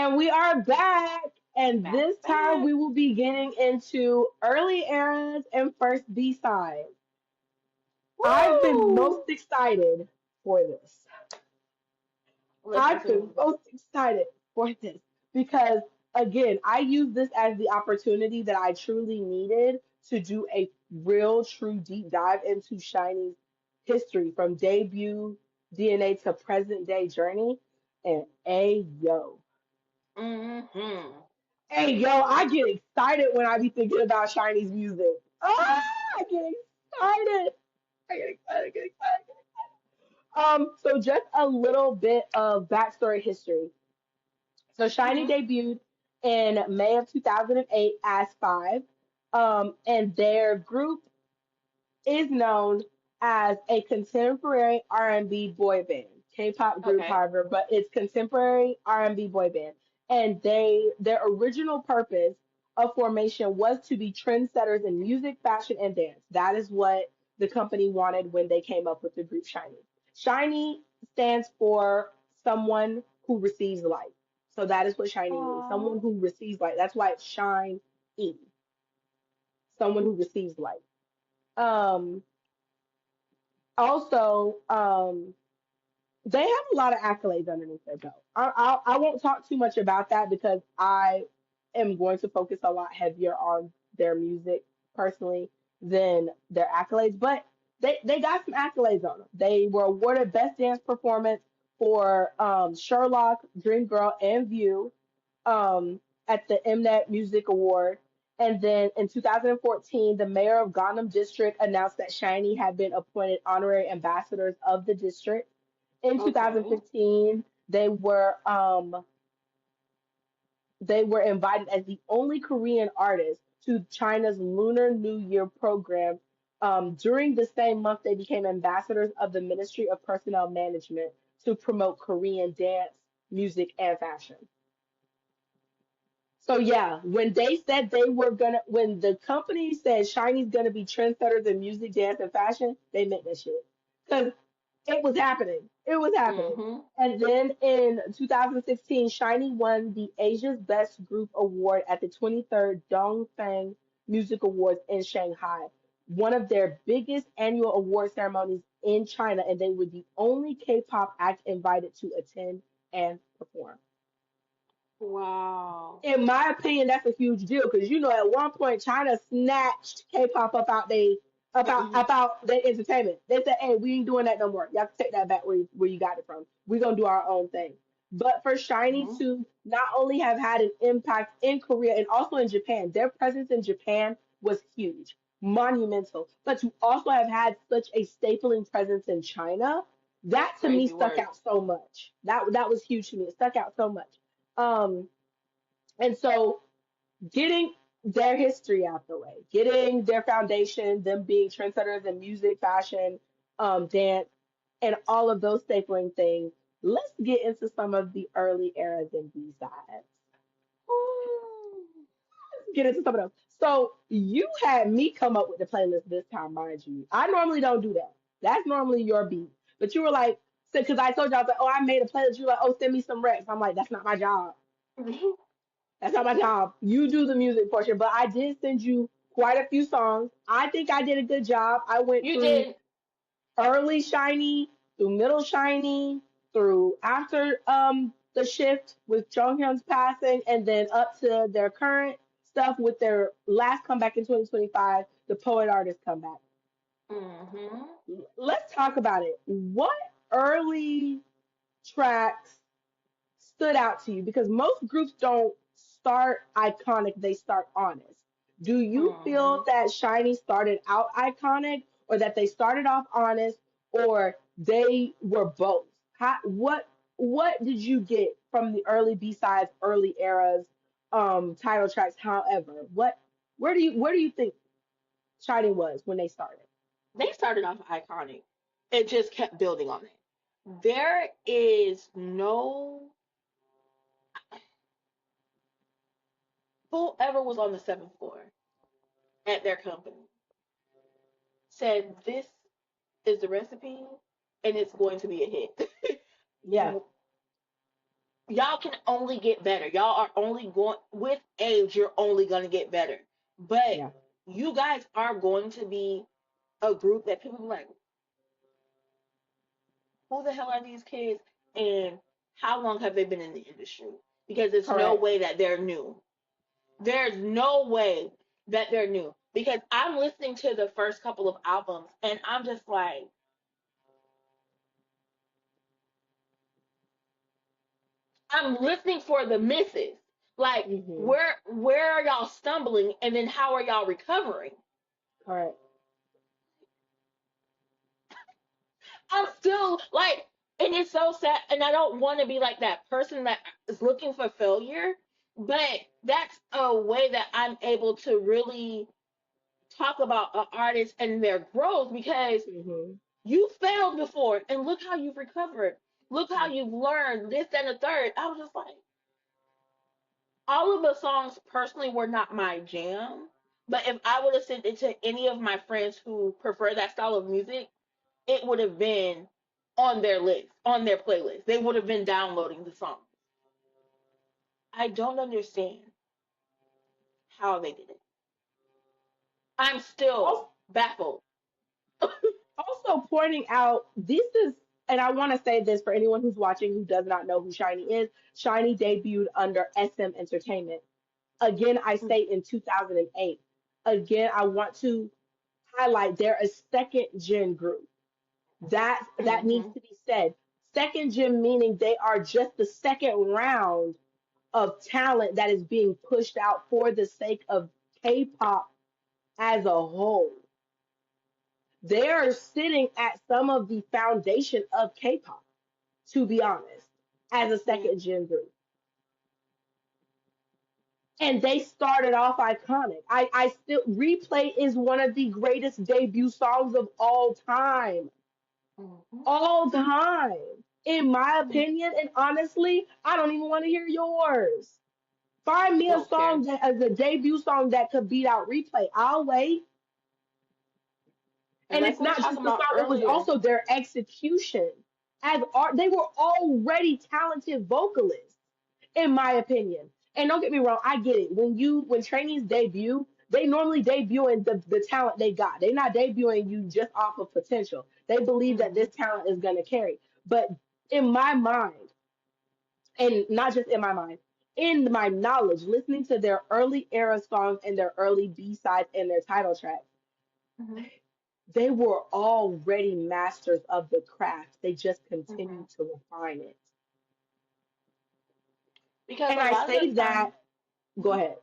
And we are back. And Back, this time back. we will be getting into early eras and first B-sides. I've been Woo! most excited for this. Listen I've to been me. most excited for this because, again, I use this as the opportunity that I truly needed to do a real, true deep dive into Shiny's history from debut DNA to present day journey. And yo. Mm-hmm. Hey, yo, I get excited when I be thinking about Shiny's music. Ah, I get excited. I get excited, get excited, get excited. So just a little bit of backstory history. So Shiny Mm-hmm. debuted in May of 2008 as Five, and their group is known as a contemporary R&B boy band, K-pop group, Okay. however, but it's contemporary R&B boy band. And their original purpose of formation was to be trendsetters in music, fashion, and dance. That is what the company wanted when they came up with the group Shiny. Shiny stands for someone who receives light. So that is what Shiny means. Someone Aww. who receives light. That's why it's Shine E. Someone who receives light. Um, Also, they have a lot of accolades underneath their belt. I won't talk too much about that because I am going to focus a lot heavier on their music personally than their accolades. But they got some accolades on them. They were awarded Best Dance Performance for Sherlock, Dream Girl, and View at the Mnet Music Award. And then in 2014, the mayor of Gangnam District announced that Shiny had been appointed honorary ambassadors of the district. In Okay. 2015, they were invited as the only Korean artist to China's Lunar New Year program. During the same month, they became ambassadors of the Ministry of Personnel Management to promote Korean dance, music, and fashion. So yeah, when they said they were gonna, when the company said Shiny's gonna be trendsetters in music, dance, and fashion, they meant that shit because it was happening. It was happening. Mm-hmm. And then in 2016, Shiny won the Asia's Best Group Award at the 23rd Dongfang Music Awards in Shanghai, one of their biggest annual award ceremonies in China, and they were the only K-pop act invited to attend and perform. Wow. In my opinion, that's a huge deal because at one point China snatched K-pop up out their entertainment. They said, "Hey, we ain't doing that no more. You have to take that back where you got it from. We're gonna do our own thing." But for Shiny Mm-hmm. to not only have had an impact in Korea and also in Japan, their presence in Japan was huge, monumental. But to also have had such a stapling presence in China, that to me Crazy stuck work. out so much. That was huge to me. It stuck out so much. Um, and so getting their history out the way, getting their foundation, them being trendsetters in music, fashion, dance, and all of those stapling things, let's get into some of the early eras and B-sides. Ooh. Let's get into some of those. So you had me come up with the playlist this time, mind you. I normally don't do that. That's normally your beat. But you were like, because I told you, I was like, oh, I made a playlist. You were like, oh, send me some recs. I'm like, that's not my job. That's not my job. You do the music portion, but I did send you quite a few songs. I think I did a good job. I went You through did. early Shiny, through middle Shiny, through after the shift with Jonghyun's passing, and then up to their current stuff with their last comeback in 2025, the Poet Artist comeback. Mm-hmm. Let's talk about it. What early tracks stood out to you? Because most groups don't start iconic, they start honest. Do you feel Mm-hmm. that Shiny started out iconic, or that they started off honest, or they were both? What did you get from the early B-sides, early eras, title tracks? However, where do you think Shiny was when they started? They started off iconic. It just kept building on it. There is no whoever was on the seventh floor at their company said this is the recipe and it's going to be a hit. Yeah. y'all can only get better. Y'all are only going with age. You're only going to get better. But Yeah, you guys are going to be a group that people be like, who the hell are these kids? And how long have they been in the industry? Because there's no correct. way that they're new. There's no way that they're new. Because I'm listening to the first couple of albums and I'm just like, I'm listening for the misses. Like, Hmm. where are y'all stumbling and then how are y'all recovering? Correct. I'm still like, and it's so sad. And I don't want to be like that person that is looking for failure, but that's a way that I'm able to really talk about an artist and their growth because Hmm. you failed before and look how you've recovered. Look how Yeah. you've learned this and the third. I was just like, all of the songs personally were not my jam. But if I would have sent it to any of my friends who prefer that style of music, it would have been on their list, on their playlist. They would have been downloading the song. I don't understand how they did it. I'm still Also, baffled. also pointing out this is, and I want to say this for anyone who's watching who does not know who Shinee is. Shinee debuted under SM Entertainment. Again, I say in 2008. Again, I want to highlight they're a second gen group. That needs Mm-hmm. to be said. Second gen meaning they are just the second round of talent that is being pushed out for the sake of K-pop as a whole. They are sitting at some of the foundation of K-pop, to be honest, as a Yeah. second gen group. And they started off iconic. I still Replay is one of the greatest debut songs of all time. Mm-hmm. All time. In my opinion, and honestly, I don't even want to hear yours. Find me a Don't care. song that as a debut song that could beat out Replay. I'll wait. And And like it's we were not talking just the about song, it was earlier. also their execution. As art, they were already talented vocalists, in my opinion. And don't get me wrong, I get it. When trainees debut, they normally debut in the talent they got. They're not debuting you just off of potential. They believe that Mm-hmm. this talent is gonna carry. But in my mind, and not just in my mind, in my knowledge, listening to their early era songs and their early B sides and their title track, Mm-hmm. they were already masters of the craft. They just Mm-hmm. continued to refine it. Because And a I lot of the say time, that, go ahead.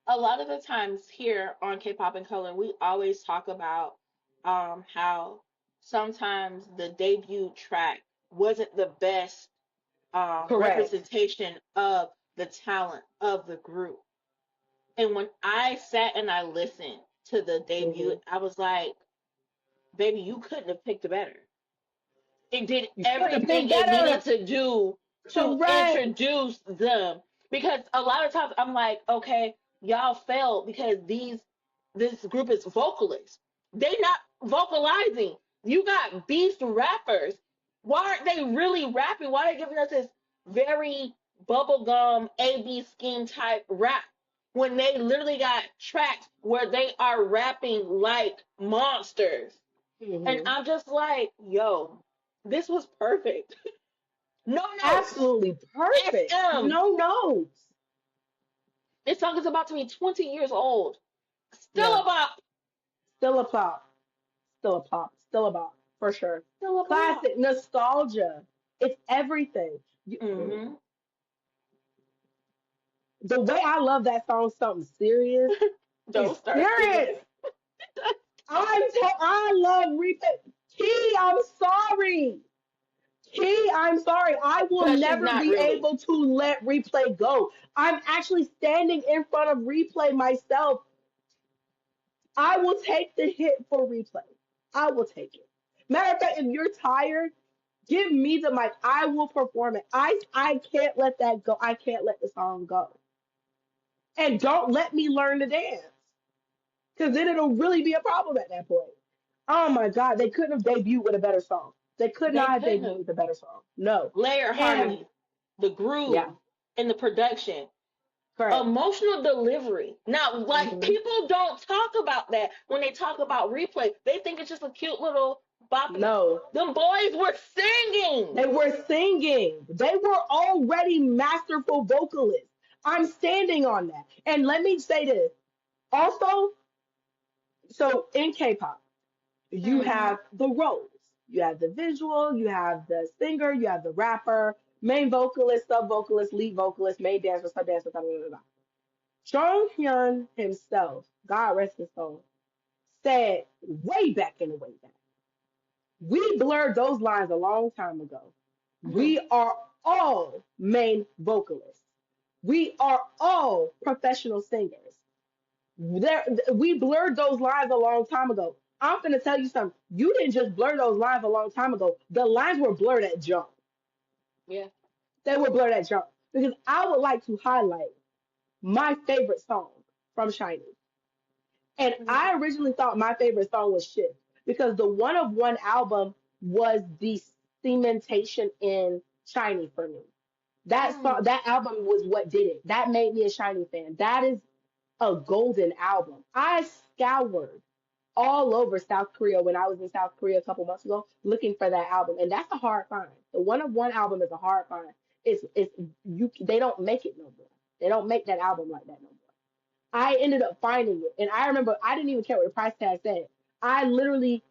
a lot of the times here on K-pop and color, we always talk about how sometimes the debut track wasn't the best Correct. representation of the talent of the group. And when I sat and I listened to the debut, Hmm. I was like, baby, you couldn't have picked better. It did You could have everything picked it needed better. to do to Correct. introduce them. Because a lot of times I'm like, okay, y'all failed because this group is vocalists. They not vocalizing. You got beast rappers. Why aren't they really rapping? Why are they giving us this very bubblegum AB scheme type rap when they literally got tracks where they are rapping like monsters? And Hmm. I'm just like, yo, this was perfect. No notes. Absolutely perfect. SM. No notes. This song is about to be 20 years old. Still Yeah. a bop. Still a pop. Still a pop. Still a bop. For sure. Still a bop. Classic. Nostalgia. It's everything. Mm-hmm. The way I love that song, something serious, is Don't start singing serious. it. I love replay. Key, I'm sorry. Key, I'm sorry. I will Because she's never not be really. able to let replay go. I'm actually standing in front of replay myself. I will take the hit for replay. I will take it. Matter of fact, if you're tired, give me the mic. I will perform it. I can't let that go. I can't let the song go. And don't let me learn to dance. Because then it'll really be a problem at that point. Oh my God, they couldn't have debuted with a better song. They could They not have couldn't debuted have. with a better song. No. Layer And harmony. the Yeah, groove, and the production. correct. Emotional delivery. Now, like Hmm. people don't talk about that when they talk about replay. They think it's just a cute little boppity. No, Them boys were singing. they were singing. They were already masterful vocalists. I'm standing on that. And let me say this. Also, so in K-pop, you Mm-hmm. have the roles. You have the visual, you have the singer, you have the rapper, main vocalist, sub vocalist, lead vocalist, main dancer, sub dancer, blah, blah, blah, blah. Jonghyun himself, God rest his soul, said way back in the way back, we blurred those lines a long time ago. Mm-hmm. We are all main vocalists. We are all professional singers. There, we blurred those lines a long time ago. I'm gonna tell you something. You didn't just blur those lines a long time ago. The lines were blurred at jump. Yeah. They were blurred at jump. Because I would like to highlight my favorite song from Shinee. And Mm-hmm. I originally thought my favorite song was Shift because the One of One album was the cementation in Shinee for me. That song, Mm. that album was what did it. That made me a Shinee fan. That is a golden album. I scoured all over South Korea when I was in South Korea a couple months ago looking for that album, and that's a hard find. The One of One album is a hard find. It's you. They don't make it no more. They don't make that album like that no more. I ended up finding it, and I remember I didn't even care what the price tag said. I literally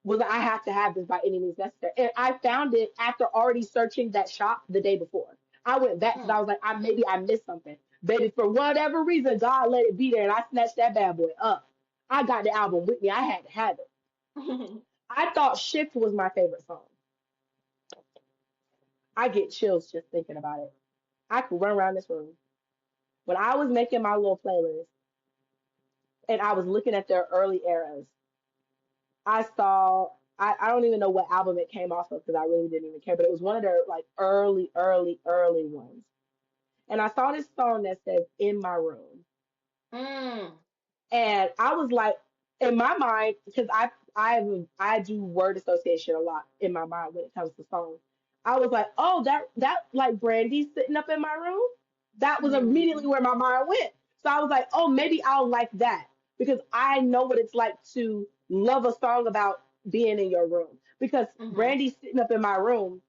was like, I have to have this by any means necessary, and I found it after already searching that shop the day before. I went back because I was like, I maybe I missed something, baby. For whatever reason, God let it be there, and I snatched that bad boy up. I got the album with me. I had to have it. Mm. I thought Shift was my favorite song. I get chills just thinking about it. I could run around this room. When I was making my little playlist and I was looking at their early eras, I saw I don't even know what album it came off of because I really didn't even care, but it was one of their like early ones. And I saw this song that says In My Room. Mm. And I was like, in my mind, because I do word association a lot in my mind when it comes to songs. I was like, oh, that like Brandy sitting up in my room. That was immediately Mm-hmm. where my mind went. So I was like, oh, maybe I'll like that because I know what it's like to love a song about being in your room. Because Mm-hmm. Brandy sitting up in my room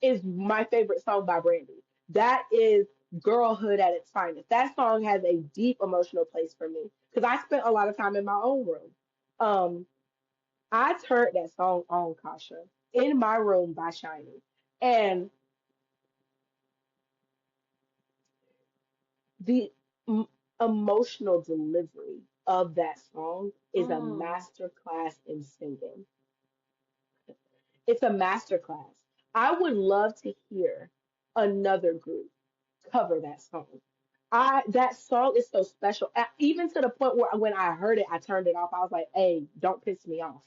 is my favorite song by Brandy. That is girlhood at its finest. That song has a deep emotional place for me because I spent a lot of time in my own room. Um, I heard that song on Kasha in my room by Shiny, and the m- emotional delivery of that song is a Mm. masterclass in singing. It's a masterclass. I would love to hear another group cover that song. I That song is so special, even to the point where when I heard it, I turned it off. I was like, "Hey, don't piss me off."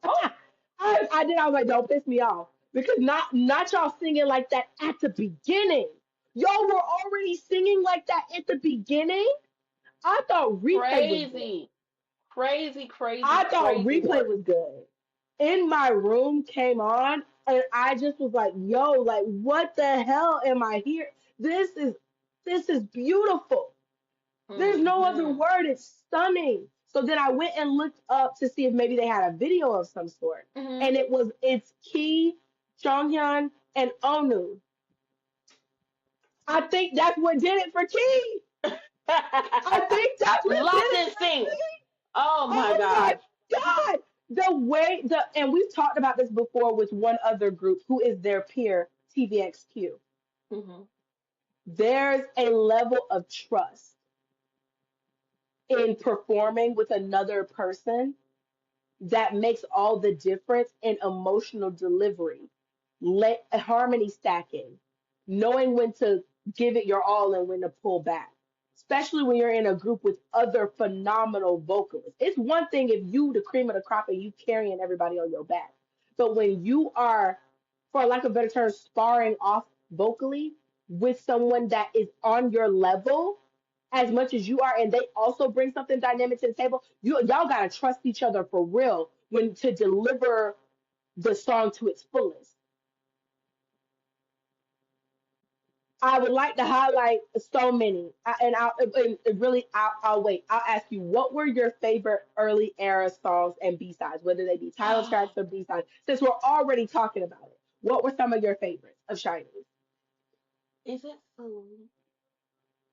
Oh, I did. I was like, "Don't piss me off," because not y'all singing like that at the beginning. Y'all were already singing like that at the beginning. I thought replay was good. crazy, crazy, crazy, I thought crazy replay work. was good. In My Room came on, and I just was like, "Yo, like, what the hell am I here? This is beautiful. There's no other Mm-hmm. word. It's stunning." So then I went and looked up to see if maybe they had a video of some sort, Mm-hmm. and it's Key, Jonghyun, and Onu. I think that's what did it for Key. I think that's what did Locked it in for sync. Key. Oh my Oh my gosh. God. The way the and we've talked about this before with one other group who is their peer, TVXQ. Mm-hmm. There's a level of trust in performing with another person that makes all the difference in emotional delivery, harmony stacking, knowing when to give it your all and when to pull back, especially when you're in a group with other phenomenal vocalists. It's one thing if you the cream of the crop and you carrying everybody on your back, but when you are, for lack of a better term, sparring off vocally with someone that is on your level as much as you are, and they also bring something dynamic to the table. Y'all gotta trust each other for real when to deliver the song to its fullest. I would like to highlight so many, and really, I'll wait. I'll ask you, what were your favorite early era songs and B sides, whether they be title tracks or B sides? Since we're already talking about it, what were some of your favorites of Chinese? Is it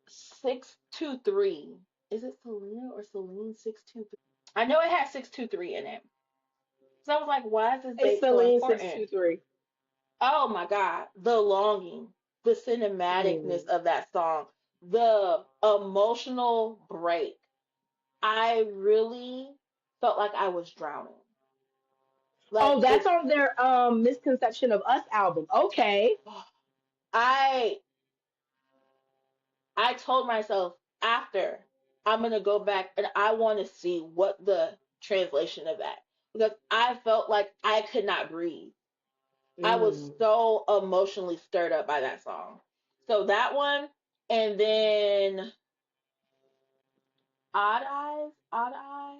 623? Is it Selena or Celine 623? I know it has 623 in it. So I was like, why is this It's date so Celine six important? two three. Oh my God. The longing, the cinematicness Mm. of that song, the emotional break. I really felt like I was drowning. Oh, Like that's the on their Misconception of Us album. Okay. I I told myself after I'm gonna go back and I want to see what the translation of that, because I felt like I could not breathe. I was Mm. so emotionally stirred up by that song. So that one, and then Odd Eyes, Odd Eye.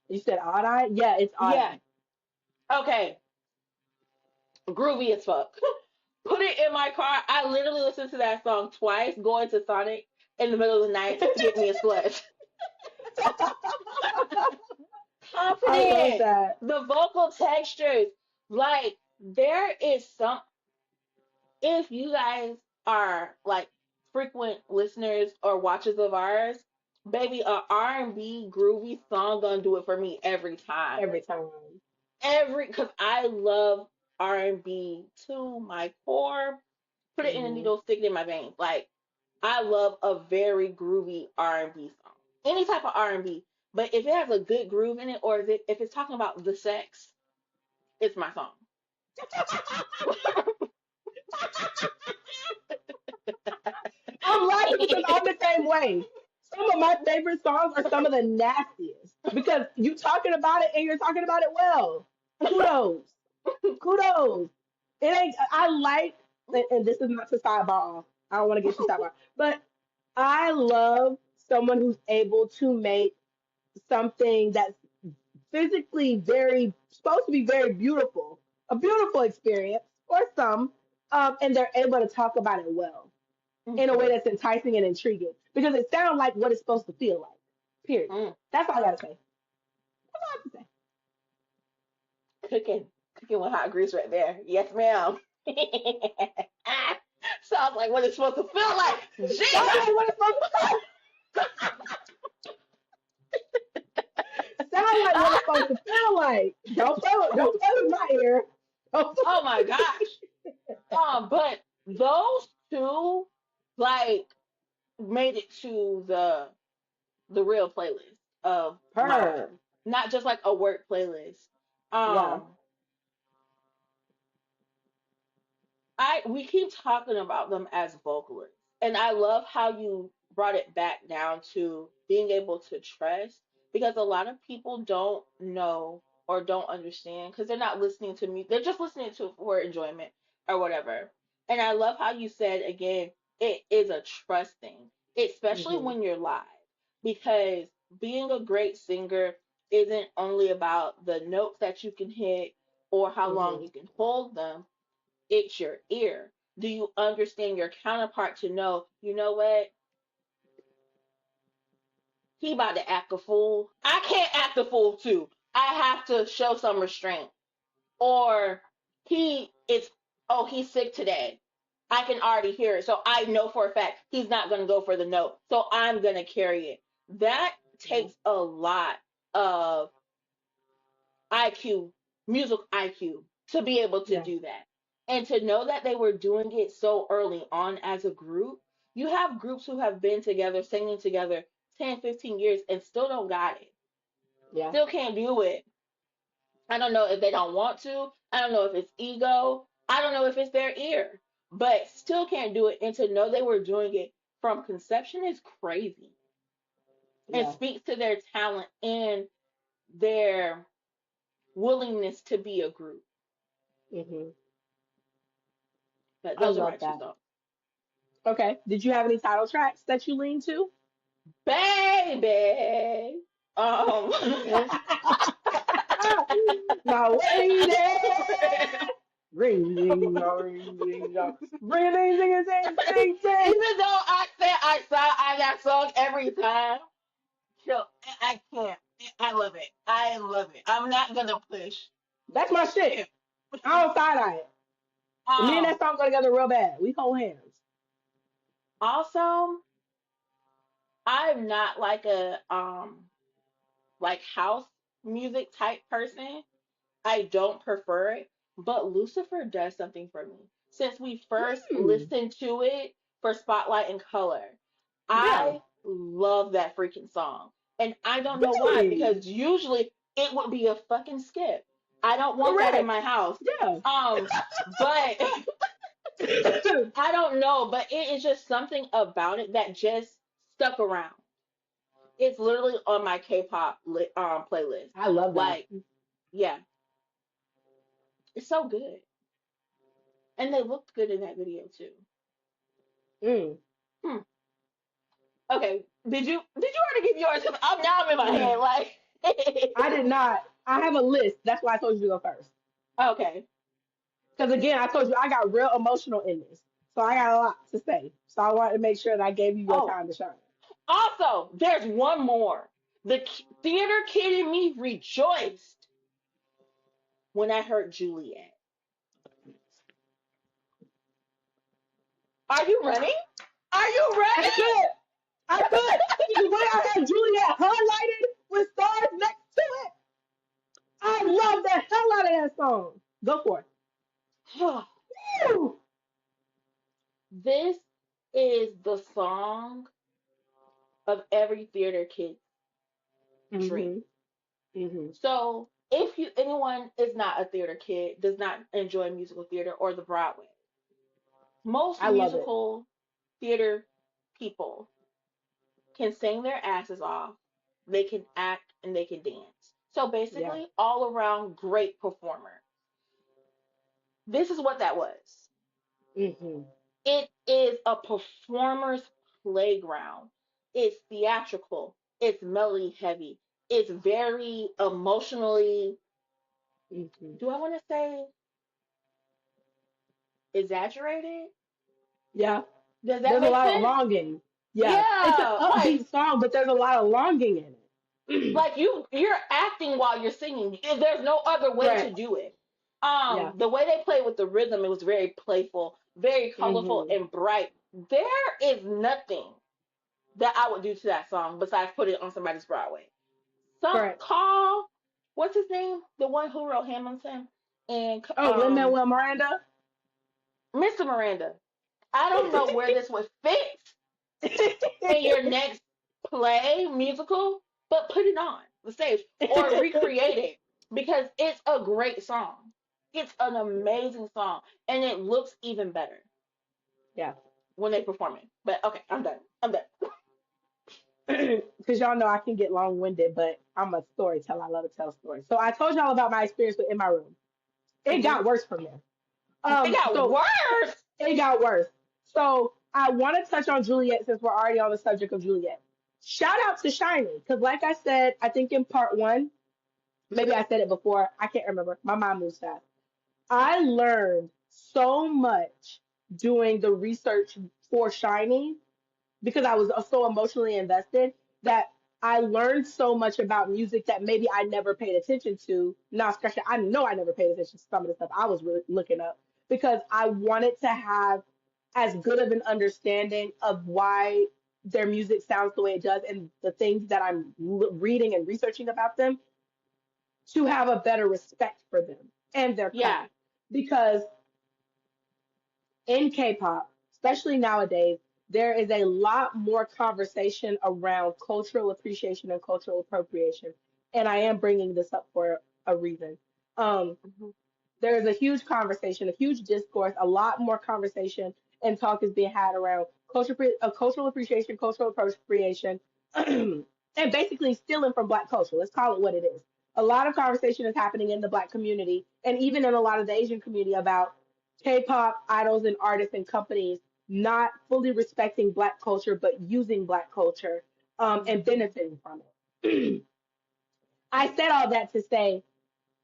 You said Odd Eye? Yeah, it's Odd Yeah. Eye. Okay. Groovy as fuck. Put it in my car. I literally listened to that song twice going to Sonic in the middle of the night to get me a slush. I love Confident. that. The vocal textures. Like, there is some, if you guys are like frequent listeners or watchers of ours, baby, a R&B groovy song gonna do it for me every time. Every time. Because I love R&B to my core. Put it in a Hmm. needle, stick it in my veins. Like, I love a very groovy R&B song. Any type of R&B, but if it has a good groove in it, or if it's talking about the sex, it's my song. I'm laughing because I'm the same way. Some of my favorite songs are some of the nastiest because you talking about it and you're talking about it well. Kudos. Kudos. It ain't, I like, and this is not to sidebar off. I don't want to get you sidebar, but I love someone who's able to make something that's physically very, supposed to be very beautiful, a beautiful experience, or some, and they're able to talk about it well in a way Mhm. that's enticing and intriguing because it sounds like what it's supposed to feel like. Period. Mm. That's all I gotta say. That's all I have to say. Cooking with hot grease right there. Yes, ma'am. Sounds like what it's supposed to feel like. Sounds Jesus. like what it's supposed to sound like what it's supposed to feel like. Don't play with my ear. Don't Oh play my gosh. But those two, like, made it to the real playlist of her. mine, not just like a work playlist. Yeah. Um, I we keep talking about them as vocalists, and I love how you brought it back down to being able to trust, because a lot of people don't know or don't understand because they're not listening to me. They're just listening to it for enjoyment or whatever. And I love how you said again, it is a trust thing, especially Hmm. when you're live, because being a great singer isn't only about the notes that you can hit or how long Hmm. you can hold them. It's your ear. Do you understand your counterpart to know, you know what? He about to act a fool. I can't act a fool too. I have to show some restraint. Or he is, oh, he's sick today. I can already hear it. So I know for a fact he's not going to go for the note. So I'm going to carry it. That Yeah. takes a lot of IQ, music IQ, to be able to Yeah. do that. And to know that they were doing it so early on as a group, you have groups who have been together, singing together 10, 15 years and still don't got it. Yeah. Still can't do it. I don't know if they don't want to. I don't know if it's ego. I don't know if it's their ear, but still can't do it. And to know they were doing it from conception is crazy and Yeah. speaks to their talent and their willingness to be a group. Hmm. But I those are my love two that. songs. Okay. Did you have any title tracks that you lean to? Baby. Um My lady. Ring ding dong, ring ding dong, ring ding ding ding ding ding. Even though I said I that song every time. So I can't. I love it. I love it. I'm not gonna push. That's my shit. I don't side eye it. And me and that Um. song go together real bad. We hold hands. Also, I'm not like a like house music type person. I don't prefer it, but Lucifer does something for me. Since we first Hmm. listened to it for Spotlight and Color, Yeah. I love that freaking song. And I don't know why, Really? because usually it would be a fucking skip. I don't want that in Correct. my house. Yeah. But I don't know, but it is just something about it that just stuck around. It's literally on my K-pop playlist. I love that. Like, yeah, it's so good. And they looked good in that video too. Mm. Hmm. Okay. Did you already give yours? Cause I'm in my head like. I did not. I have a list. That's why I told you to go first. Okay. Because again, I told you I got real emotional in this. So I got a lot to say. So I wanted to make sure that I gave you your Oh, time to shine. also there's one more. The theater kid in me rejoiced when I heard Juliette. Are you ready? Are you I ready? could. I could. The way I had Juliet highlighted with stars next to it. I love the hell out of that song. Go for it. Woo! This is the song of every theater kid's dream. Mhm. Mhm. So if anyone is not a theater kid, does not enjoy musical theater or the Broadway, most I love it. musical theater people can sing their asses off, they can act, and they can dance. So Yeah. basically, all around great performer. This is what that was. Mhm. It is a performer's playground. It's theatrical. It's melody heavy. It's very emotionally, Mhm. do I want to say exaggerated? Yeah. Does that There's a make lot of sense? longing. Yeah. It's an Yeah, upbeat song, but there's a lot of longing in it. like you're acting while you're singing. There's no other way to Correct. do it. Yeah. The way they played with the rhythm, it was very playful, very colorful Mhm. and bright. There is nothing that I would do to that song besides put it on somebody's Broadway. Some Correct. call, what's his name? The one who wrote Hamilton and Oh, Lin Manuel Miranda. Mr. Miranda. I don't know where this would fit in your next play musical, but put it on the stage or recreate it because it's a great song. It's an amazing song, and it looks even better Yeah. when they perform it. But okay, I'm done. I'm done. Because y'all know I can get long winded, but I'm a storyteller. I love to tell stories. So I told y'all about my experience with In My Room. It Hmm. got worse from there. It got So worse. it got worse. So I want to touch on Juliet since we're already on the subject of Juliet. Shout out to Shinee, because like I said, I think in part one, maybe I said it before, I can't remember. My mind moves fast. I learned so much doing the research for Shinee because I was so emotionally invested that I learned so much about music that maybe I never paid attention to. Now, especially, I know I never paid attention to some of the stuff I was really looking up because I wanted to have as good of an understanding of why their music sounds the way it does and the things that I'm reading and researching about them to have a better respect for them and their Yeah. craft. Because in K-pop, especially nowadays, there is a lot more conversation around cultural appreciation and cultural appropriation. And I am bringing this up for a reason. Um, Hmm. there is a huge conversation, a huge discourse, a lot more conversation and talk is being had around cultural appreciation, cultural appropriation, and basically stealing from Black culture. Let's call it what it is. A lot of conversation is happening in the Black community and even in a lot of the Asian community about K-pop idols and artists and companies not fully respecting Black culture but using Black culture and Hmm. benefiting from it. I said all that to say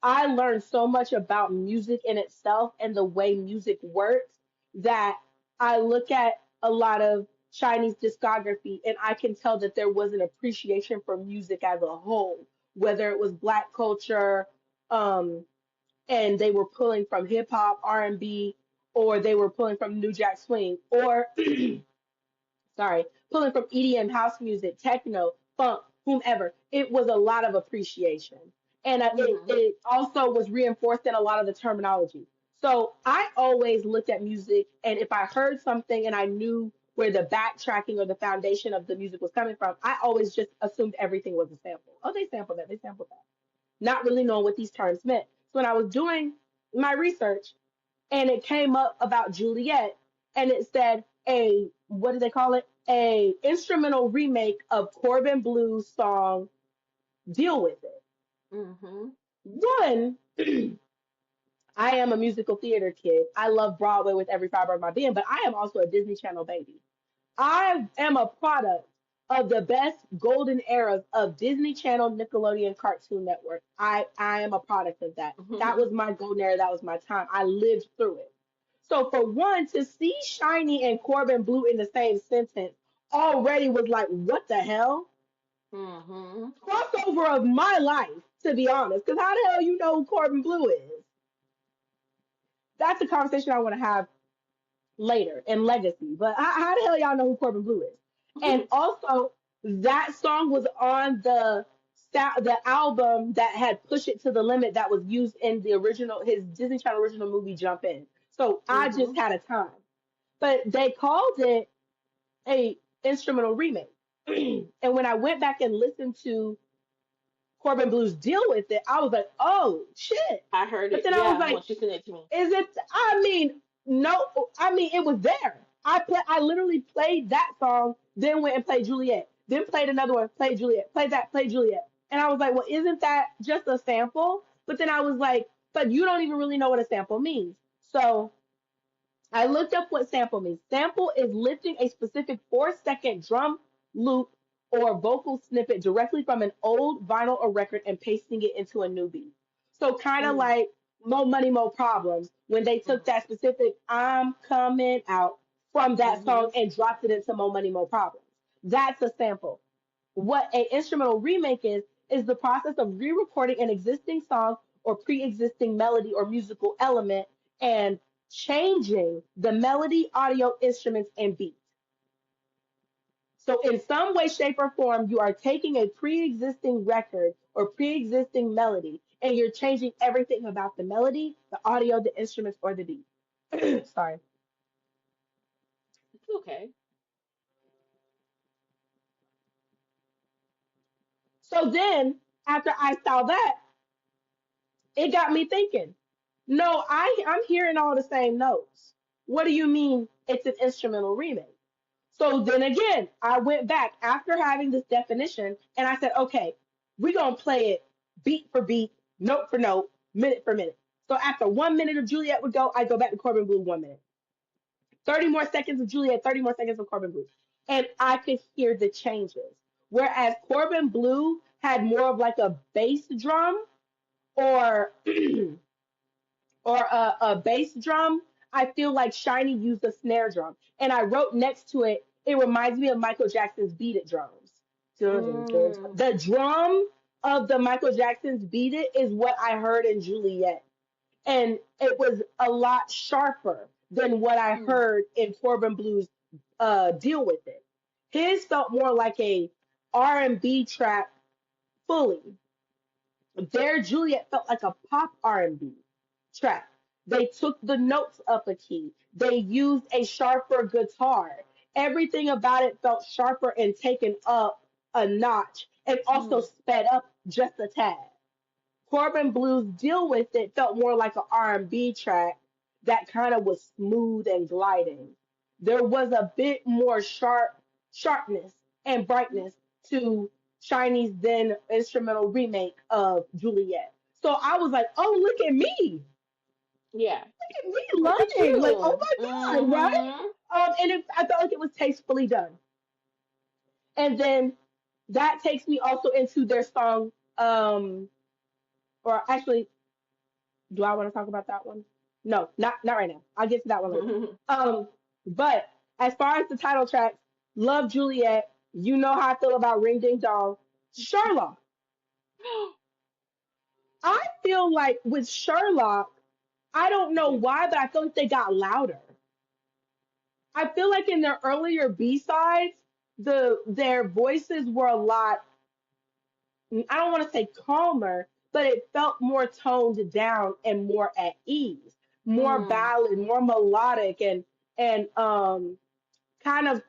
I learned so much about music in itself and the way music works that I look at a lot of Chinese discography and I can tell that there was an appreciation for music as a whole, whether it was black culture, um, and they were pulling from hip hop, R&B, or they were pulling from New Jack Swing, or sorry, pulling from EDM, house music, techno, funk, whomever. It was a lot of appreciation. And Mhm. it also was reinforced in a lot of the terminology. So I always looked at music, and if I heard something and I knew where the backtracking or the foundation of the music was coming from, I always just assumed everything was a sample. Oh, they sampled that, they sampled that. Not really knowing what these terms meant. So when I was doing my research, and it came up about Juliette, and it said a what do they call it? A instrumental remake of Corbin Blue's song "Deal with It." Mhm. One, I am a musical theater kid. I love Broadway with every fiber of my being, but I am also a Disney Channel baby. I am a product of the best golden eras of Disney Channel, Nickelodeon, Cartoon Network. I am a product of that. That was Mhm. my golden era. That was my time. I lived through it. So for one, to see Shiny and Corbin Blue in the same sentence already was like, what the hell? Mhm. Crossover of my life, to be honest. Because how the hell you know who Corbin Blue is? That's a conversation I want to have later in Legacy. But how the hell y'all know who Corbin Blue is? And also, that song was on the album that had Push It to the Limit that was used in the original his Disney Channel original movie Jump In. So I just Mhm. had a time. But they called it a instrumental remake. And when I went back and listened to Corbin Blue's Deal with It, I was like, oh shit. I heard But it. then I was Yeah, when like, she sent it to me. is it? I mean, no. I mean, it was there. I literally played that song, then went and played Juliet, then played another one, played Juliet, played that, played Juliet, and I was like, well, isn't that just a sample? But then I was like, but you don't even really know what a sample means. So I looked up what sample means. Sample is lifting a specific 4 second drum loop or vocal snippet directly from an old vinyl or record and pasting it into a new beat. So kind of Mm. like Mo Money Mo Problems when they took Mhm. that specific "I'm coming out" from that song Mhm. and dropped it into Mo Money Mo Problems. That's a sample. What a instrumental remake is the process of re-recording an existing song or pre-existing melody or musical element and changing the melody, audio, instruments, and beat. So in some way, shape, or form, you are taking a pre-existing record or pre-existing melody and you're changing everything about the melody, the audio, the instruments, or the beat. Sorry. It's okay. So then after I saw that, it got me thinking. No, I'm hearing all the same notes. What do you mean it's an instrumental remake? So then again, I went back after having this definition and I said, okay, we're gonna play it beat for beat, note for note, minute for minute. So after 1 minute of Juliet would go, I go back to Corbin Blue 1 minute. 30 more seconds of Juliet, 30 more seconds of Corbin Blue. And I could hear the changes. Whereas Corbin Blue had more of like a bass drum or or a bass drum, I feel like Shiny used a snare drum. And I wrote next to it, it reminds me of Michael Jackson's Beat It drums. Mm. The drum of the Michael Jackson's Beat It is what I heard in Juliet. And it was a lot sharper than what I Mm. heard in Corbin Blue's Deal With It. His felt more like a R&B track fully. Their Juliet felt like a pop R&B track. They took the notes up a key. They used a sharper guitar. Everything about it felt sharper and taken up a notch and also Mm. sped up just a tad. Corbin Blues Deal With It felt more like an R&B track that kind of was smooth and gliding. There was a bit more sharpness and brightness to Shiny's then instrumental remake of Juliet. So I was like, oh, look at me. Yeah. Look at me Look at learning. Like, oh you. my God, right? Mhm. I felt like it was tastefully done. And then that takes me also into their song, or actually Do I want to talk about that one? No, not right now. I'll get to that one later. Um, but as far as the title tracks, love Juliette. You know how I feel about Ring Ding Dong. Sherlock. I feel like with Sherlock, I don't know why, but I feel like they got louder. I feel like in their earlier B sides, their voices were a lot. I don't want to say calmer, but it felt more toned down and more at ease, more Mm, ballad, more melodic, and kind of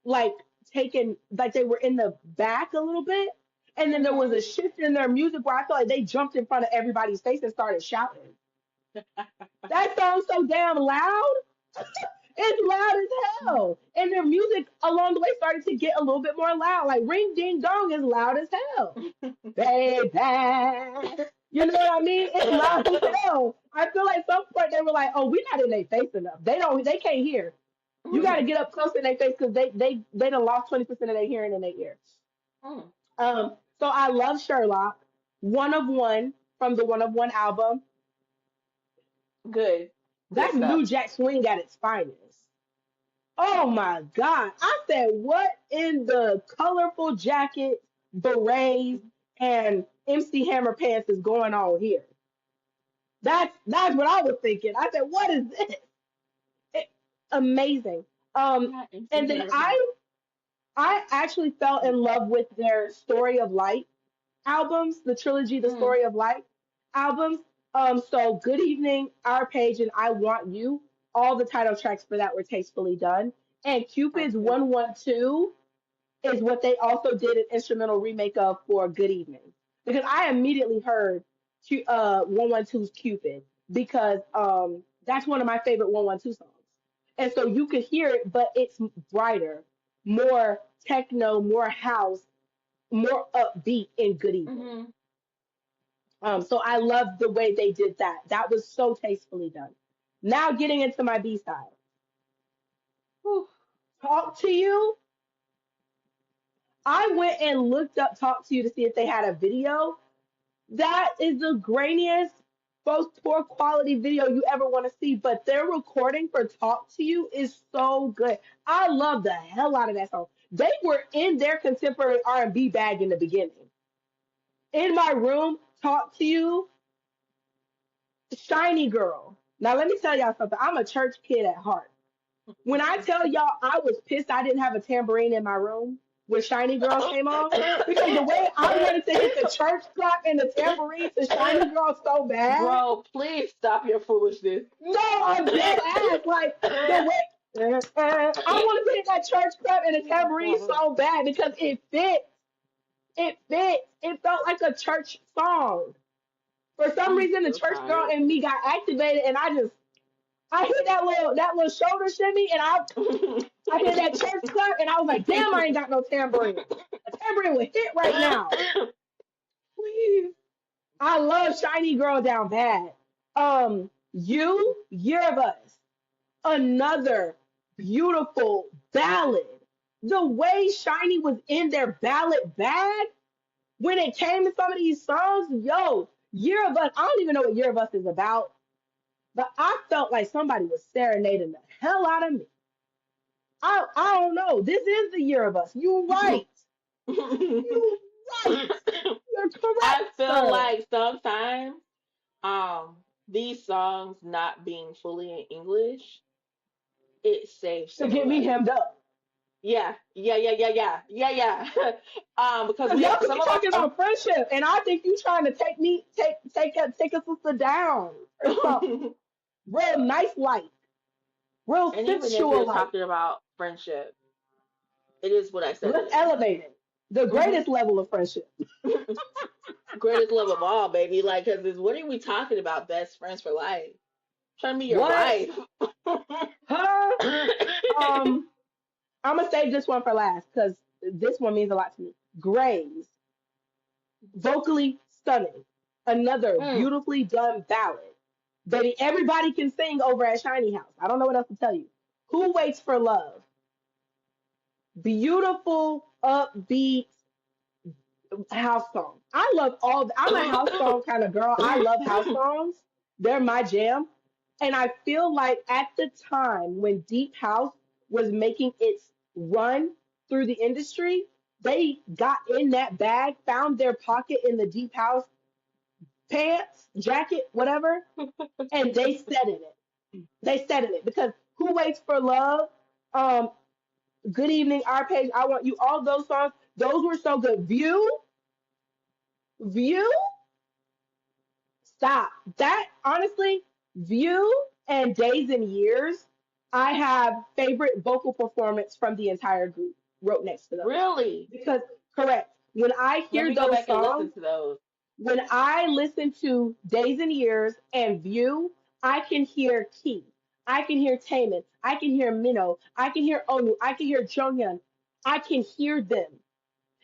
like taken like they were in the back a little bit. And then there was a mhm. shift in their music where I felt like they jumped in front of everybody's face and started shouting. That song's so damn loud. It's loud as hell. And their music along the way started to get a little bit more loud. Like Ring Ding Dong is loud as hell. Baby. You know what I mean? It's loud as hell. I feel like some point they were like, oh, we're not in their face enough. They can't hear. You gotta get up close in their face because they done lost 20% of their hearing in their ear. Mm, So I love Sherlock. One of One from the One of One album. good, good That's New stuff. Jack Swing at its finest. Oh my God. I said, what in the colorful jacket, berets, and MC Hammer pants is going on here? That's what I was thinking. I said, what is this? It, amazing. Um, Not MC and then Hammer pants. I actually fell in love with their Story of Light albums, the trilogy, the Mm, Story of Light albums. So Good Evening, Our Page, and I Want You, all the title tracks for that were tastefully done. And Cupid's okay. 112 is what they also did an instrumental remake of for Good Evening. Because I immediately heard 112's Cupid because that's one of my favorite 112 songs. And so you could hear it, but it's brighter, more techno, more house, more upbeat in Good Evening. Hmm. So I love the way they did that. That was so tastefully done. Now getting into my B side. Talk to You. I went and looked up Talk to You to see if they had a video. That is the grainiest, most poor quality video you ever want to see. But their recording for Talk to You is so good. I love the hell out of that song. They were in their contemporary R&B bag in the beginning. In My Room, Talk to You, Shinee Girl. Now let me tell y'all something. I'm a church kid at heart. When I tell y'all I was pissed I didn't have a tambourine in my room when Shiny Girl came on, because the way I wanted to hit the church clap and the tambourine to Shiny Girl so bad. Bro, please stop your foolishness. No, I'm dead ass. Like the way I wanted to hit that church clap and the tambourine so bad because it fit. It fit. It felt like a church song. For some I'm reason, the so church girl tired. in me got activated, and I hit that little shoulder shimmy, and I hit that church clap, and I was like, damn, I ain't got no tambourine. A tambourine would hit right now. Please. I love Shiny Girl down bad. Year of Us, another beautiful ballad. The way Shiny was in their ballad bag when it came to some of these songs, yo, Year of Us, I don't even know what Year of Us is about, but I felt like somebody was serenading the hell out of me. I don't know. This is the Year of Us. You right. You right. You're I correct, feel sir. like sometimes these songs not being fully in English, it saves To some of get me us. hemmed up. Yeah, yeah, yeah, yeah, yeah, yeah, yeah. Because Because we y'all could some be of us talking about friendship, and I think you trying to take a sister down or something. are. Real nice light. Real And even if sensual you're light. talking about friendship, it is what I said it Let's is. elevate it. The Hmm. greatest level of friendship. Greatest love of all, baby. Like, cause what are we talking about? Best friends for life. Trying to be your What? wife. Huh? Um, I'm gonna save this one for last because this one means a lot to me. Grays, vocally stunning. Another Mm, beautifully done ballad that everybody can sing over at Shiny House. I don't know what else to tell you. Who Waits for Love? Beautiful, upbeat house song. I love all. I'm a house song kind of girl. I love house songs. They're my jam. And I feel like at the time when Deep House was making its run through the industry, they got in that bag, found their pocket in the Deep House pants, jacket, whatever, and they set in it. They set in it because Who Waits for Love, um, Good Evening, Our Page, I Want You, all those songs, those were so good. View, stop. That honestly, View and Days and Years, I have favorite vocal performance from the entire group wrote next to those. Really? Because correct, when I Let hear me go those back and songs, listen to those. when I listen to Days and Years and View, I can hear Key. I can hear Taemin. I can hear Minho. I can hear Onu. I can hear Jonghyun. I can hear them.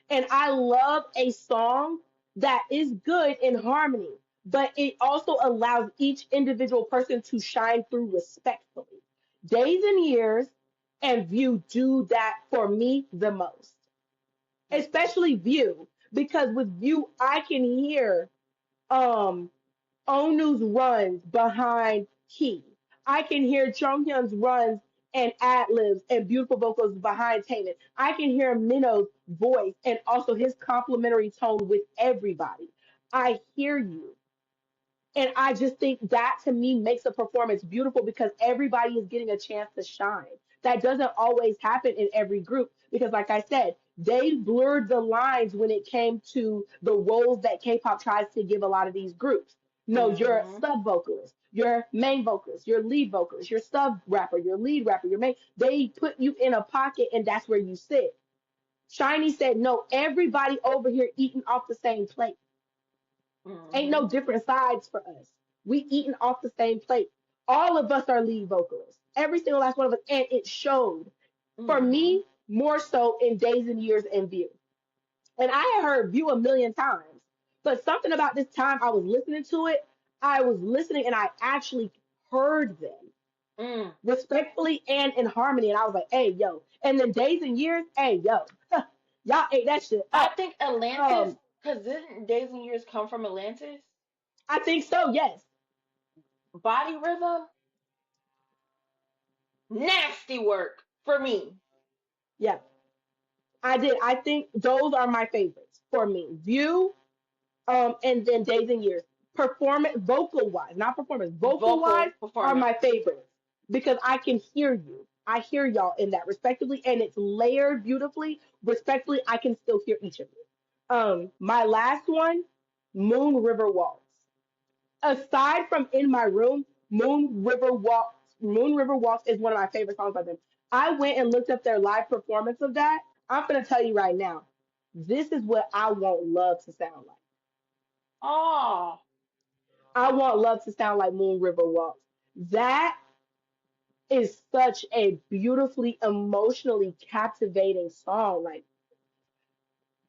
And I love a song that is good in harmony, but it also allows each individual person to shine through respectfully. Days and Years and View do that for me the most, especially View, because with View, I can hear um Onu's runs behind Key. I can hear Jonghyun's runs and ad libs and beautiful vocals behind Taemin. I can hear Minho's voice and also his complimentary tone with everybody. I hear you. And I just think that to me makes a performance beautiful because everybody is getting a chance to shine. That doesn't always happen in every group because, like I said, they blurred the lines when it came to the roles that K-pop tries to give a lot of these groups. No, you're a Hmm. sub vocalist, you're main vocalist, you're lead vocalist, you're sub rapper, you're lead rapper, you're main. They put you in a pocket and that's where you sit. Shiny said, no, everybody over here eating off the same plate. Ain't no Hmm. different sides for us. We eating off the same plate. All of us are lead vocalists. Every single last one of us. And it showed. For Hmm. me, more so in Days and Years and View. And I had heard View a million times. But something about this time I was listening to it, I was listening and I actually heard them Mm. respectfully and in harmony. And I was like, hey, yo. And then Days and Years, hey, yo. Y'all ate that shit I up. think Atlantis, Um, because didn't Days and Years come from Atlantis? I think so, yes. Body Rhythm, nasty work for me. Yeah. I did. I think those are my favorites for me. View, and then Days and Years. Performance, vocal wise, not performance, vocal wise Vocal are performance. my favorites because I can hear you. I hear y'all in that respectively, and it's layered beautifully. Respectfully, I can still hear each of you. My last one, Moon River Waltz. Aside from In My Room, Moon River Waltz is one of my favorite songs by them. I went and looked up their live performance of that. I'm gonna tell you right now, this is what I want love to sound like. Oh, I want love to sound like Moon River Waltz. That is such a beautifully emotionally captivating song. Like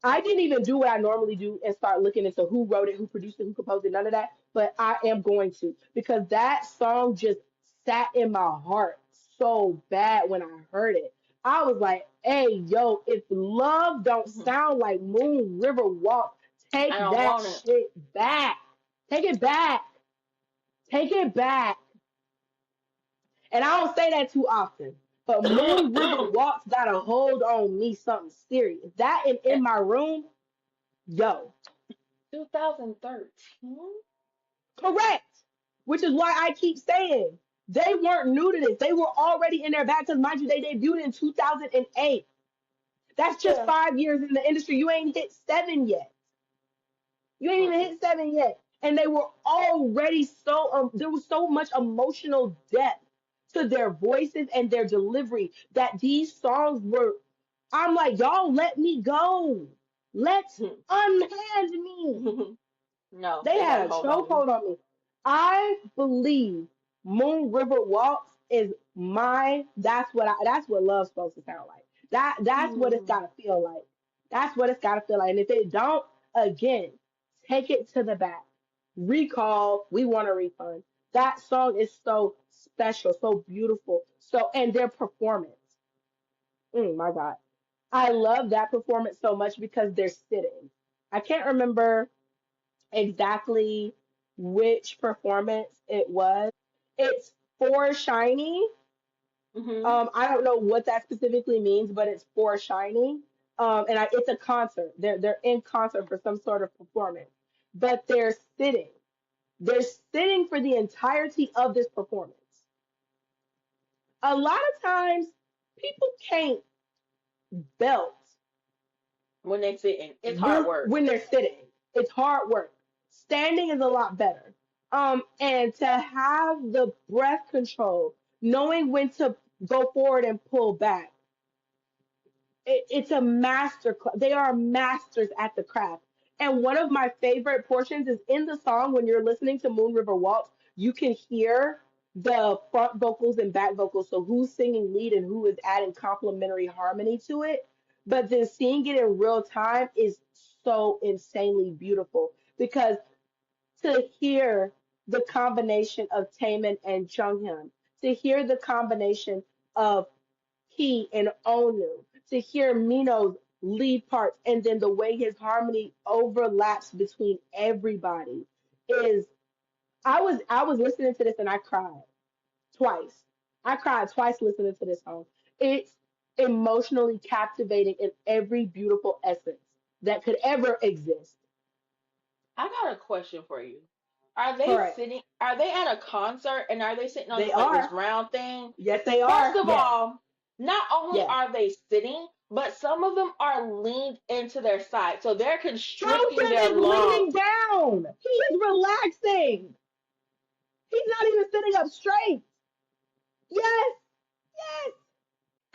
I didn't even do what I normally do and start looking into who wrote it, who produced it, who composed it, none of that. But I am going to because that song just sat in my heart so bad when I heard it. I was like, hey, yo, if love don't mhm. sound like Moon River Walk, take I don't that want it. shit back. Take it back. Take it back. And I don't say that too often. But Moon River Walk's got a hold on me something serious. That and in my room, yo, 2013? correct. Which is why I keep saying they weren't new to this. They were already in their bag because, mind you, they debuted in 2008. That's just Yeah. 5 years in the industry. You ain't hit seven yet. You ain't even Mm-mm. hit seven yet. And they were already so, there was so much emotional depth to their voices and their delivery that these songs were, I'm like, y'all let me go. Let's unhand me. No, They they got a had a hold on you. chokehold on me. I believe Moon River Waltz is that's what love's supposed to sound like. That's what it's Mm. gotta feel like. That's what it's gotta feel like. And if it don't, again, take it to the back. Recall, we want a refund. That song is so special, so beautiful. So and their performance. My God. I love that performance so much because they're sitting. I can't remember exactly. which performance it was. It's for Shinee. Mhm. I don't know what that specifically means, but it's for Shinee. It's a concert. They're in concert for some sort of performance, but they're sitting. They're sitting for the entirety of this performance. A lot of times, people can't belt When they sitting, it's hard work. when they're sitting. It's hard work. Standing is a lot better. And to have the breath control, knowing when to go forward and pull back, it's a master class. They are masters at the craft. And one of my favorite portions is in the song when you're listening to Moon River Waltz, you can hear the front vocals and back vocals. So who's singing lead and who is adding complementary harmony to it. But then seeing it in real time is so insanely beautiful because to hear the combination of Taemin and Jonghyun, to hear the combination of he and Onu, to hear Mino's lead parts and then the way his harmony overlaps between everybody is I was listening to this and I cried twice. I cried twice listening to this song. It's emotionally captivating in every beautiful essence that could ever exist. I got a question for you. Are they Correct. sitting? Are they at a concert and are they sitting on They like this are. round thing? Yes, they First are. of Yes. all, not only Yes. are they sitting, but some of them are leaned into their side, so they're constricting Joseph their is leaning lungs. down. He is relaxing. He's not even sitting up straight. Yes. Yes.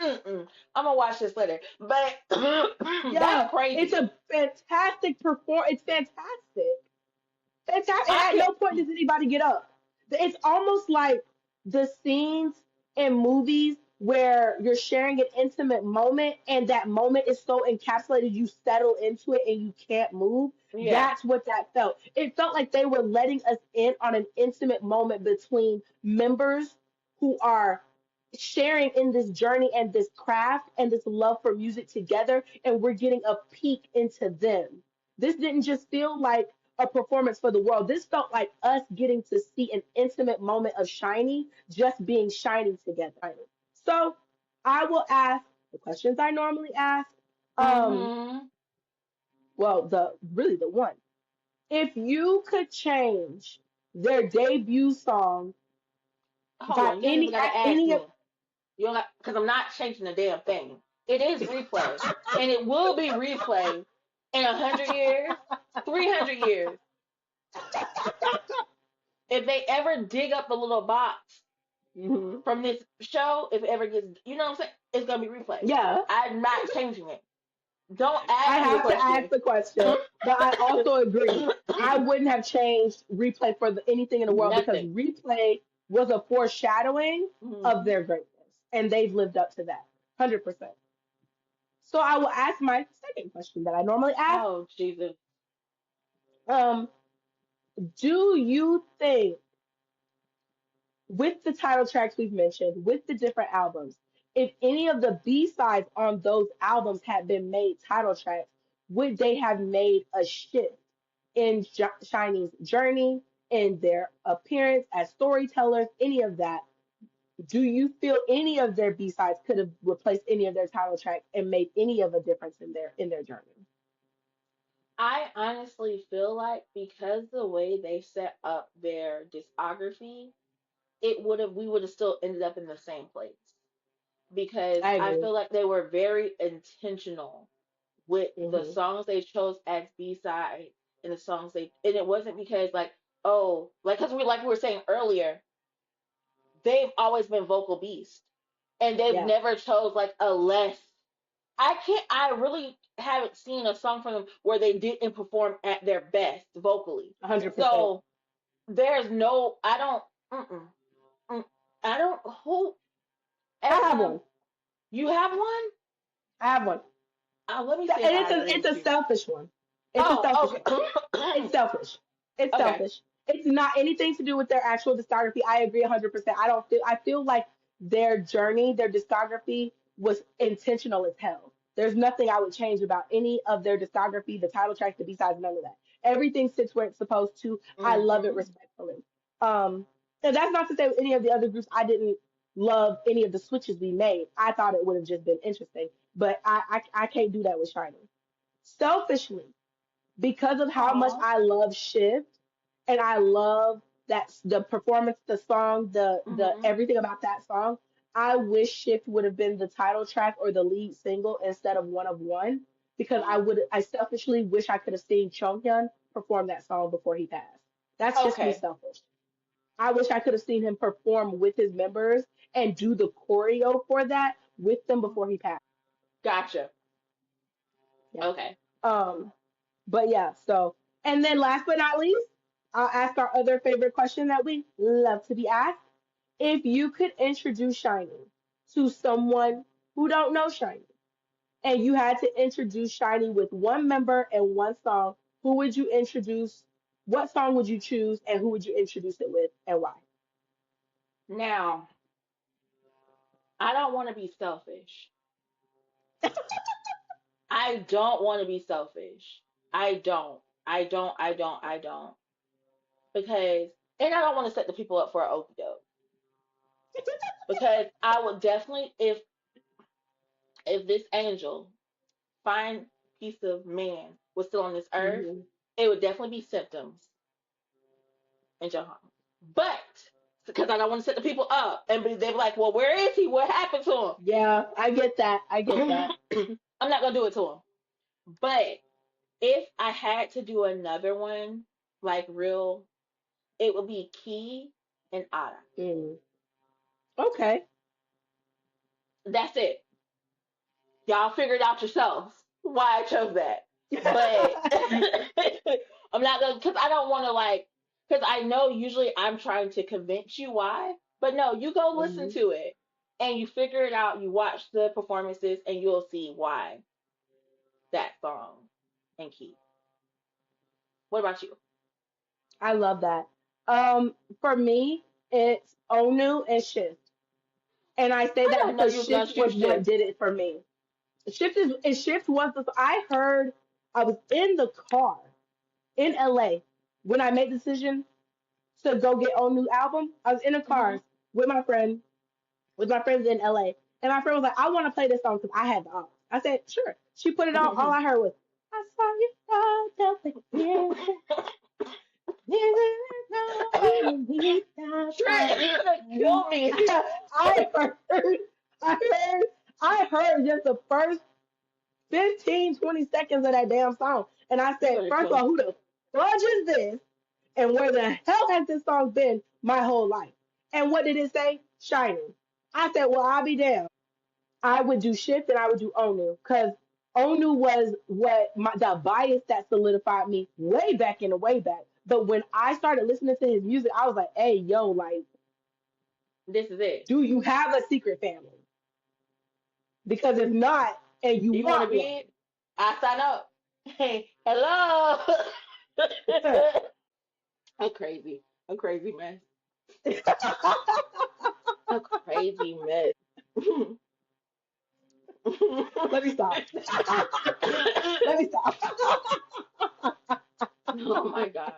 Mm-mm. I'm gonna watch this later, but that's Yeah. It's crazy. a fantastic perform. It's fantastic. Fantastic. And I at no point could, does anybody get up. It's almost like the scenes in movies where you're sharing an intimate moment and that moment is so encapsulated you settle into it and you can't move. yeah, That's what that felt. It felt like they were letting us in on an intimate moment between members who are sharing in this journey and this craft and this love for music together and we're getting a peek into them. This didn't just feel like a performance for the world. This felt like us getting to see an intimate moment of Shiny just being shiny together. So I will ask the questions I normally ask. Um, mm-hmm. well, the really the one. If you could change their debut song Hold by on, you don't even gotta ask any of me. You don't got because I'm not changing the damn thing. It is replay, and it will be replay in 100 years, 300 years. If they ever dig up the little box Mhm. from this show, if it ever gets, you know what I'm saying, it's gonna be replay. Yeah, I'm not changing it. Don't I ask me a have to ask question. the question, but I also agree. I wouldn't have changed replay for anything in the world because Nothing. replay was a foreshadowing of Hmm. their greatness, and they've lived up to that 100%. So I will ask my second question that I normally ask. Oh Jesus. Um, do you think with the title tracks we've mentioned, with the different albums, if any of the B sides on those albums had been made title tracks, would they have made a shift in Shiny's journey, in their appearance as storytellers, any of that? Do you feel any of their B sides could have replaced any of their title tracks and made any of a difference in their journey? I honestly feel like because the way they set up their discography, it would have we would have still ended up in the same place. Because I I agree. feel like they were very intentional with the Hmm. songs they chose as B side and the songs they and it wasn't because like oh like because we were saying earlier they've always been vocal beasts and they've Yeah, never chose like a less I really haven't seen a song from them where they didn't perform at their best vocally. 100%. So there's no I don't mm-mm, mm, I don't who I have one. you have one. I have one. Let me see if And I agree it's with a you. selfish one. It's a selfish Oh, one. It's okay. selfish. It's Okay. selfish. It's not anything to do with their actual discography. I agree 100%. I feel like their journey, their discography was intentional as hell. There's nothing I would change about any of their discography, the title tracks, the B-sides, none of that. Everything sits where it's supposed to. I love it Mm-hmm. respectfully. And that's not to say with any of the other groups I didn't love any of the switches we made. I thought it would have just been interesting, but I can't do that with Shining. Selfishly, because of how much Aw. I love Shift and I love that the performance, the song, the Mm-hmm. everything about that song. I wish Shift would have been the title track or the lead single instead of One of One because I selfishly wish I could have seen Jonghyun perform that song before he passed. That's just me Okay. selfish. I wish I could have seen him perform with his members and do the choreo for that with them before he passed. Gotcha. Yeah. Okay. Um, but yeah, so and then last but not least, I'll ask our other favorite question that we love to be asked. If you could introduce Shiny to someone who don't know Shiny, and you had to introduce Shiny with one member and one song, who would you introduce? What song would you choose, and who would you introduce it with, and why? Now, I don't want to be selfish. I don't want to be selfish. I don't. I don't. I don't. I don't. Because, and I don't want to set the people up for an okie doke. Because I would definitely, if this angel fine piece of man was still on this earth, Hmm. it would definitely be symptoms and Jonghyun. But because I don't want to set the people up and they're like, well, where is he? What happened to Yeah, I get that. I get that. him? I'm not gonna do it to him. But if I had to do another one, like real, it would be Key and Ada. Mm. Okay. That's it. Y'all figure it out yourselves why I chose that. But I'm not gonna, because I don't want to like, because I know usually I'm trying to convince you why, but no, you go listen Hmm. to it and you figure it out. You watch the performances and you'll see why that song and Key. What about you? I love that. For me, it's Onu and Shift. And I say I that don't know because you was gonna Shift was choose what Shift. did it for me. Shift was the I heard I was in the car in LA when I made the decision to go get Onu album. I was in a Hmm. car with my friend with my friends in LA. And my friend was like, I want to play this song because I had the aux. I said, sure. She put it on. All I heard was, I saw you fall again. Trent, you're gonna kill me. I heard, I I heard just the first 15, 20 seconds of that damn song. And I You're said, gonna first kill of all, me. who the fudge is this? And where the hell has this song been my whole life? And what did it say? Shining. I said, well, I'll be damned. I would do Shift and I would do Onu because Onu was the bias that solidified me way back in the way back. But when I started listening to his music, I was like, hey, yo, like, This is it. do you have a secret family? Because if not, and you You want to want be one, it? I sign up. Hey, hello. A crazy, a crazy mess. A crazy mess. let me stop. Let me stop. Oh my god.